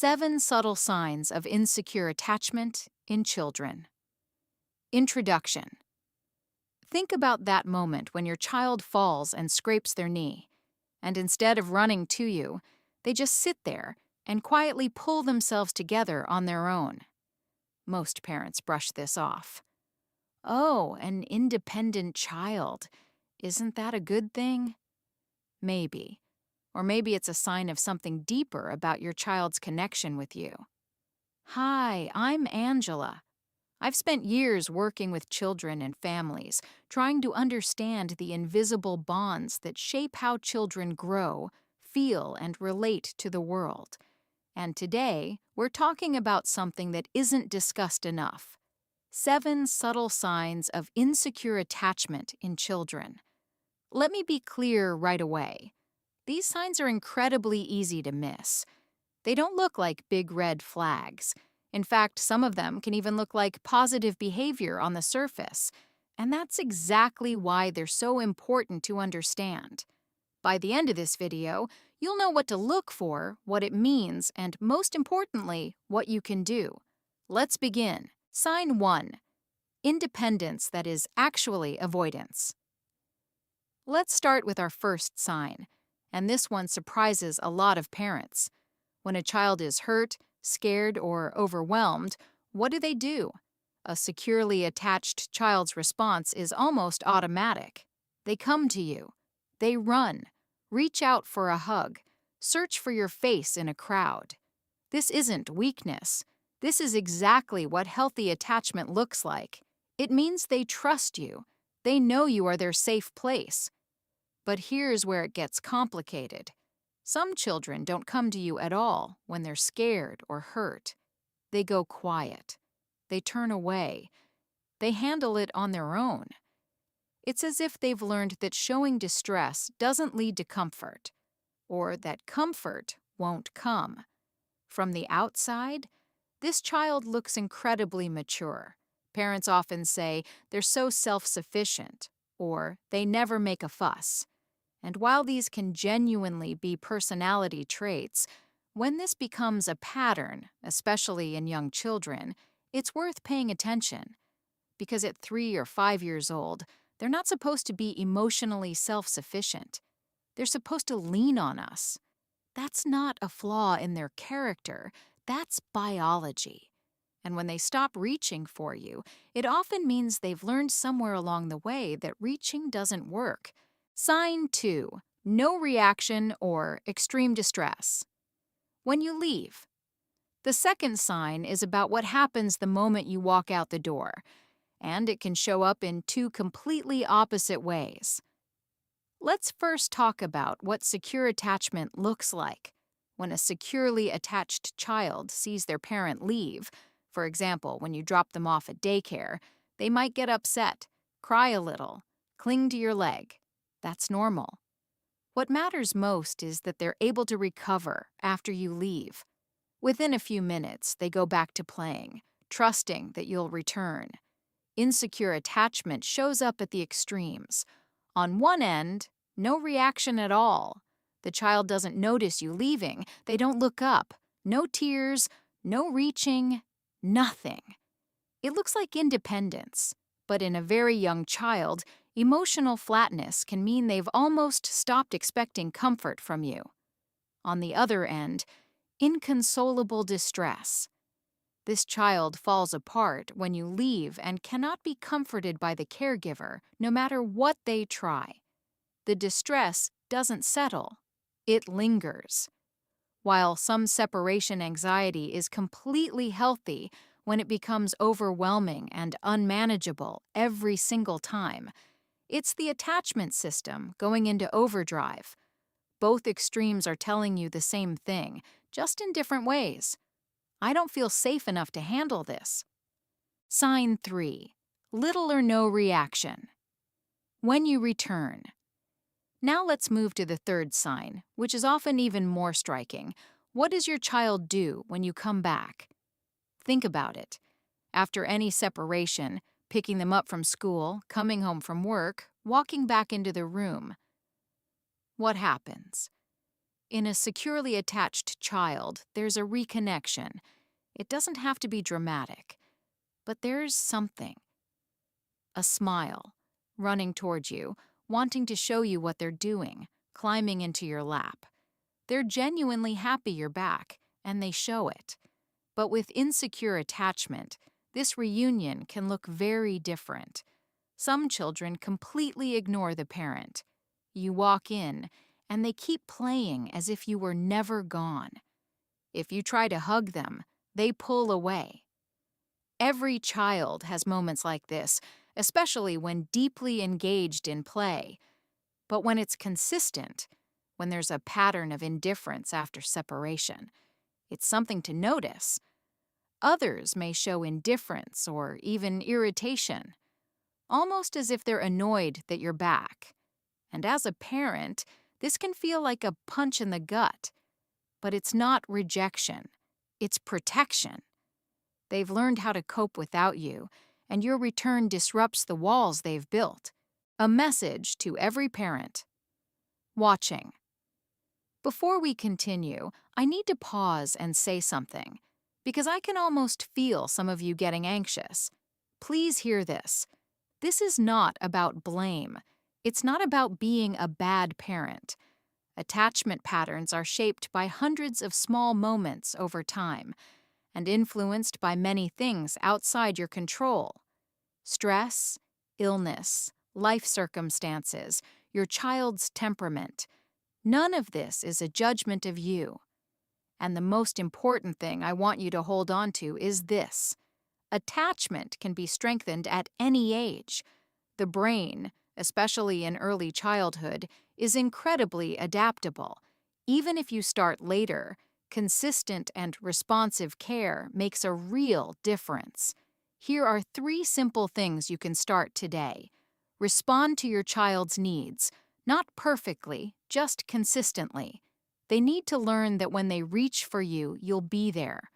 7 Subtle Signs of Insecure Attachment in Children. Introduction. Think about that moment when your child falls and scrapes their knee, and instead of running to you, they just sit there and quietly pull themselves together on their own. Most parents brush this off. Oh, an independent child. Isn't that a good thing? Maybe. Or maybe it's a sign of something deeper about your child's connection with you. Hi, I'm Angela. I've spent years working with children and families, trying to understand the invisible bonds that shape how children grow, feel, and relate to the world. And today, we're talking about something that isn't discussed enough. 7 subtle signs of insecure attachment in children. Let me be clear right away. These signs are incredibly easy to miss. They don't look like big red flags. In fact, some of them can even look like positive behavior on the surface. And that's exactly why they're so important to understand. By the end of this video, you'll know what to look for, what it means, and most importantly, what you can do. Let's begin. Sign 1. Independence that is actually avoidance. Let's start with our first sign, and this one surprises a lot of parents. When a child is hurt, scared, or overwhelmed, what do? A securely attached child's response is almost automatic. They come to you. They run, reach out for a hug, search for your face in a crowd. This isn't weakness. This is exactly what healthy attachment looks like. It means they trust you. They know you are their safe place. But here's where it gets complicated. Some children don't come to you at all when they're scared or hurt. They go quiet. They turn away. They handle it on their own. It's as if they've learned that showing distress doesn't lead to comfort, or that comfort won't come. From the outside, this child looks incredibly mature. Parents often say they're so self-sufficient, or they never make a fuss. And while these can genuinely be personality traits, when this becomes a pattern, especially in young children, it's worth paying attention. Because at 3 or 5 years old, they're not supposed to be emotionally self-sufficient. They're supposed to lean on us. That's not a flaw in their character, that's biology. And when they stop reaching for you, it often means they've learned somewhere along the way that reaching doesn't work. Sign 2. No reaction or extreme distress. When you leave. The second sign is about what happens the moment you walk out the door, and it can show up in 2 completely opposite ways. Let's first talk about what secure attachment looks like. When a securely attached child sees their parent leave, for example, when you drop them off at daycare, they might get upset, cry a little, cling to your leg. That's normal. What matters most is that they're able to recover after you leave. Within a few minutes, they go back to playing, trusting that you'll return. Insecure attachment shows up at the extremes. On one end, no reaction at all. The child doesn't notice you leaving. They don't look up. No tears, no reaching, nothing. It looks like independence, but in a very young child, emotional flatness can mean they've almost stopped expecting comfort from you. On the other end, inconsolable distress. This child falls apart when you leave and cannot be comforted by the caregiver, no matter what they try. The distress doesn't settle. It lingers. While some separation anxiety is completely healthy when it becomes overwhelming and unmanageable every single time, it's the attachment system going into overdrive. Both extremes are telling you the same thing, just in different ways. I don't feel safe enough to handle this. Sign 3. Little or no reaction. When you return. Now let's move to the third sign, which is often even more striking. What does your child do when you come back? Think about it. After any separation, picking them up from school, coming home from work, walking back into the room. What happens? In a securely attached child, there's a reconnection. It doesn't have to be dramatic, but there's something. A smile, running toward you, wanting to show you what they're doing, climbing into your lap. They're genuinely happy you're back, and they show it. But with insecure attachment, this reunion can look very different. Some children completely ignore the parent. You walk in, and they keep playing as if you were never gone. If you try to hug them, they pull away. Every child has moments like this, especially when deeply engaged in play. But when it's consistent, when there's a pattern of indifference after separation, it's something to notice. Others may show indifference or even irritation, almost as if they're annoyed that you're back. And as a parent, this can feel like a punch in the gut. But it's not rejection, it's protection. They've learned how to cope without you, and your return disrupts the walls they've built. A message to every parent watching. Before we continue, I need to pause and say something, because I can almost feel some of you getting anxious. Please hear this. This is not about blame. It's not about being a bad parent. Attachment patterns are shaped by hundreds of small moments over time and influenced by many things outside your control. Stress, illness, life circumstances, your child's temperament. None of this is a judgment of you. And the most important thing I want you to hold on to is this. Attachment can be strengthened at any age. The brain, especially in early childhood, is incredibly adaptable. Even if you start later, consistent and responsive care makes a real difference. Here are 3 simple things you can start today. Respond to your child's needs, not perfectly, just consistently. They need to learn that when they reach for you, you'll be there.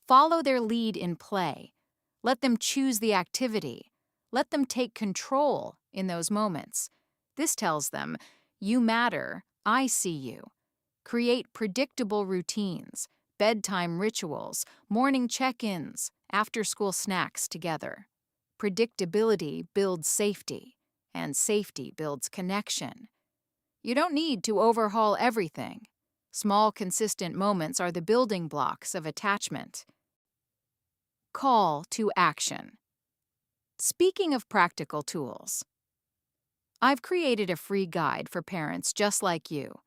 Follow their lead in play. Let them choose the activity. Let them take control in those moments. This tells them, you matter, I see you. Create predictable routines, bedtime rituals, morning check-ins, after-school snacks together. Predictability builds safety, and safety builds connection. You don't need to overhaul everything. Small, consistent moments are the building blocks of attachment. Call to action. Speaking of practical tools, I've created a free guide for parents just like you.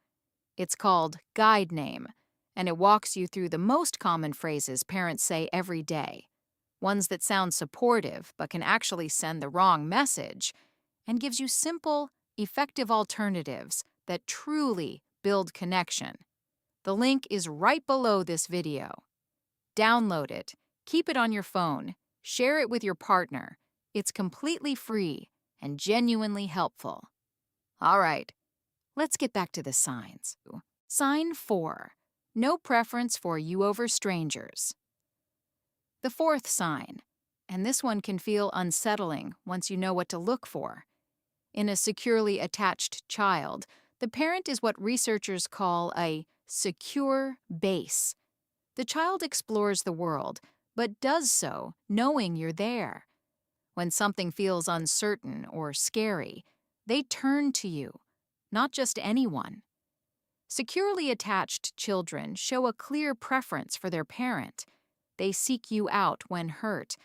It's called Guide Name, and it walks you through the most common phrases parents say every day, ones that sound supportive but can actually send the wrong message, and gives you simple, effective alternatives that truly build connection. The link is right below this video. Download it, keep it on your phone, share it with your partner. It's completely free and genuinely helpful. All right, let's get back to the signs. Sign 4. No preference for you over strangers. The 4th sign, and this one can feel unsettling once you know what to look for. In a securely attached child, the parent is what researchers call a secure base. The child explores the world, but does so knowing you're there. When something feels uncertain or scary, they turn to you, not just anyone. Securely attached children show a clear preference for their parent. They seek you out when hurt.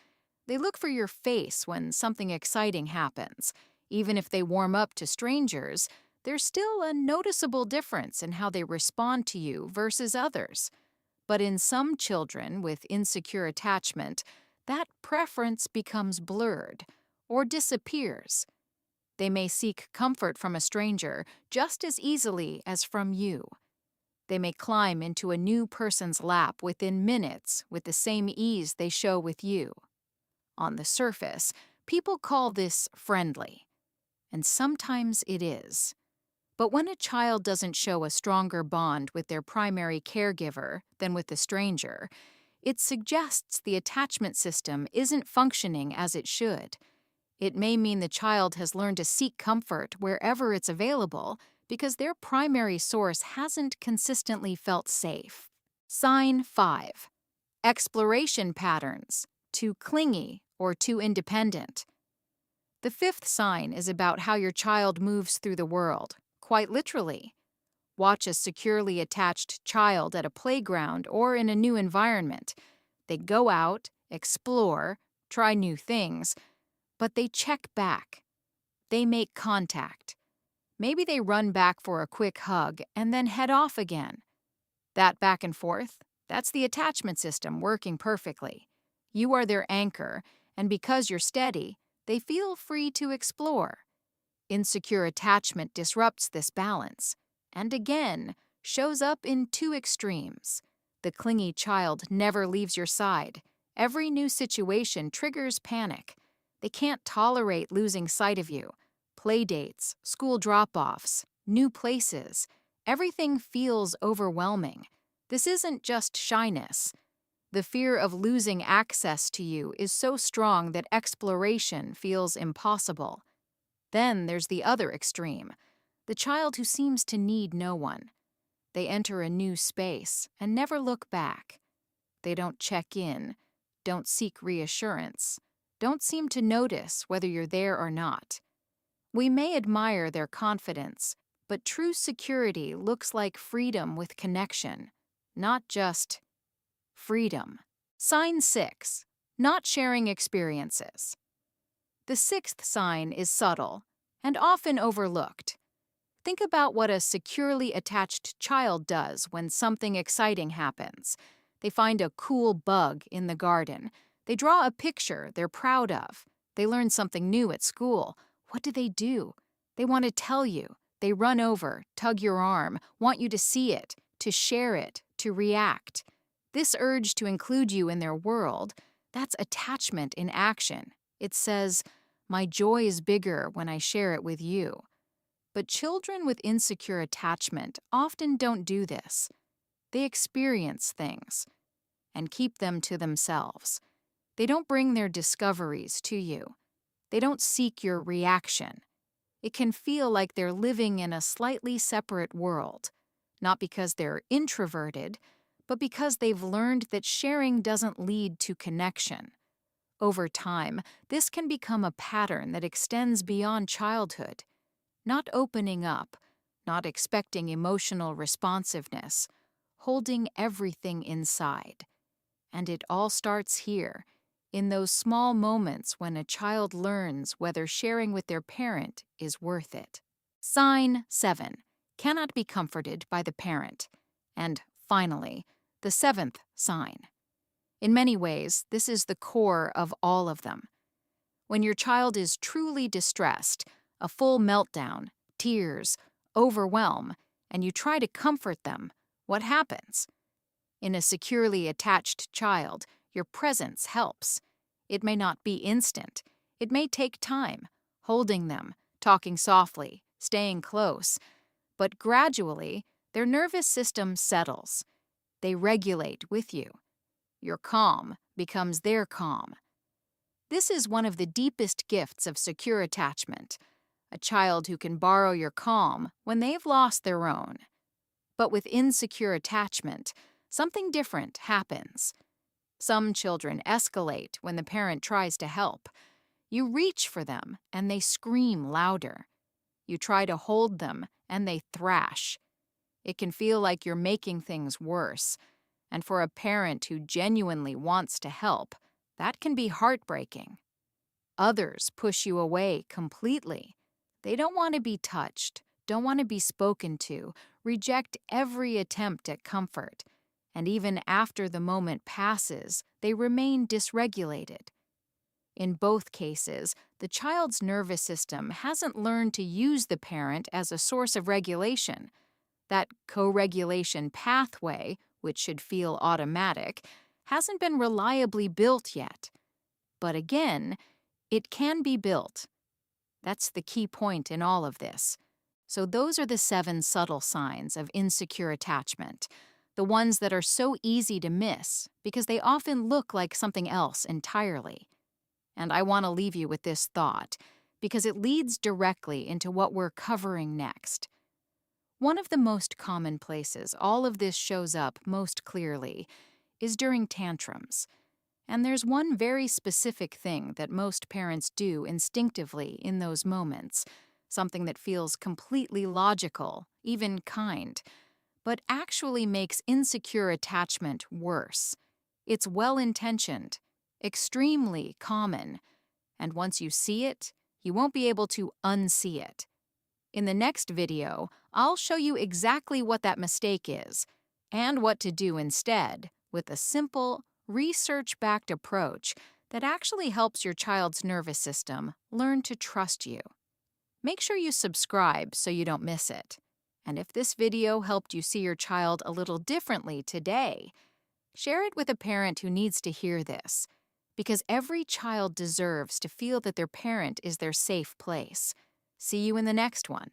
They look for your face when something exciting happens. Even if they warm up to strangers, there's still a noticeable difference in how they respond to you versus others. But in some children with insecure attachment, that preference becomes blurred or disappears. They may seek comfort from a stranger just as easily as from you. They may climb into a new person's lap within minutes with the same ease they show with you. On the surface, people call this friendly, and sometimes it is. But when a child doesn't show a stronger bond with their primary caregiver than with a stranger, it suggests the attachment system isn't functioning as it should. It may mean the child has learned to seek comfort wherever it's available, because their primary source hasn't consistently felt safe. Sign 5. Exploration patterns, too clingy or too independent. The fifth sign is about how your child moves through the world, quite literally. Watch a securely attached child at a playground or in a new environment. They go out, explore, try new things, but they check back. They make contact. Maybe they run back for a quick hug and then head off again. That back and forth, that's the attachment system working perfectly. You are their anchor, and because you're steady, they feel free to explore. Insecure attachment disrupts this balance, and again, shows up in two extremes. The clingy child never leaves your side. Every new situation triggers panic. They can't tolerate losing sight of you. Play dates, school drop-offs, new places. Everything feels overwhelming. This isn't just shyness. The fear of losing access to you is so strong that exploration feels impossible. Then there's the other extreme, the child who seems to need no one. They enter a new space and never look back. They don't check in, don't seek reassurance, don't seem to notice whether you're there or not. We may admire their confidence, but true security looks like freedom with connection, not just freedom. Sign 6. Not sharing experiences. The sixth sign is subtle and often overlooked. Think about what a securely attached child does when something exciting happens. They find a cool bug in the garden. They draw a picture they're proud of. They learn something new at school. What do? They want to tell you. They run over, tug your arm, want you to see it, to share it, to react. This urge to include you in their world, that's attachment in action. It says, "My joy is bigger when I share it with you." But children with insecure attachment often don't do this. They experience things and keep them to themselves. They don't bring their discoveries to you. They don't seek your reaction. It can feel like they're living in a slightly separate world, not because they're introverted, but because they've learned that sharing doesn't lead to connection. Over time, this can become a pattern that extends beyond childhood. Not opening up, not expecting emotional responsiveness, holding everything inside. And it all starts here, in those small moments when a child learns whether sharing with their parent is worth it. Sign 7. Cannot be comforted by the parent. And finally, the seventh sign. In many ways, this is the core of all of them. When your child is truly distressed, a full meltdown, tears, overwhelm, and you try to comfort them, what happens? In a securely attached child, your presence helps. It may not be instant. It may take time, holding them, talking softly, staying close. But gradually, their nervous system settles. They regulate with you. Your calm becomes their calm. This is one of the deepest gifts of secure attachment, a child who can borrow your calm when they've lost their own. But with insecure attachment, something different happens. Some children escalate when the parent tries to help. You reach for them and they scream louder. You try to hold them and they thrash. It can feel like you're making things worse. And for a parent who genuinely wants to help, that can be heartbreaking. Others push you away completely. They don't want to be touched, don't want to be spoken to, reject every attempt at comfort. And even after the moment passes, they remain dysregulated. In both cases, the child's nervous system hasn't learned to use the parent as a source of regulation. That co-regulation pathway, which should feel automatic, hasn't been reliably built yet. But again, it can be built. That's the key point in all of this. So those are the 7 subtle signs of insecure attachment, the ones that are so easy to miss because they often look like something else entirely. And I want to leave you with this thought because it leads directly into what we're covering next. One of the most common places all of this shows up most clearly is during tantrums. And there's one very specific thing that most parents do instinctively in those moments, something that feels completely logical, even kind, but actually makes insecure attachment worse. It's well-intentioned, extremely common, and once you see it, you won't be able to unsee it. In the next video, I'll show you exactly what that mistake is and what to do instead with a simple, research-backed approach that actually helps your child's nervous system learn to trust you. Make sure you subscribe so you don't miss it. And if this video helped you see your child a little differently today, share it with a parent who needs to hear this, because every child deserves to feel that their parent is their safe place. See you in the next one.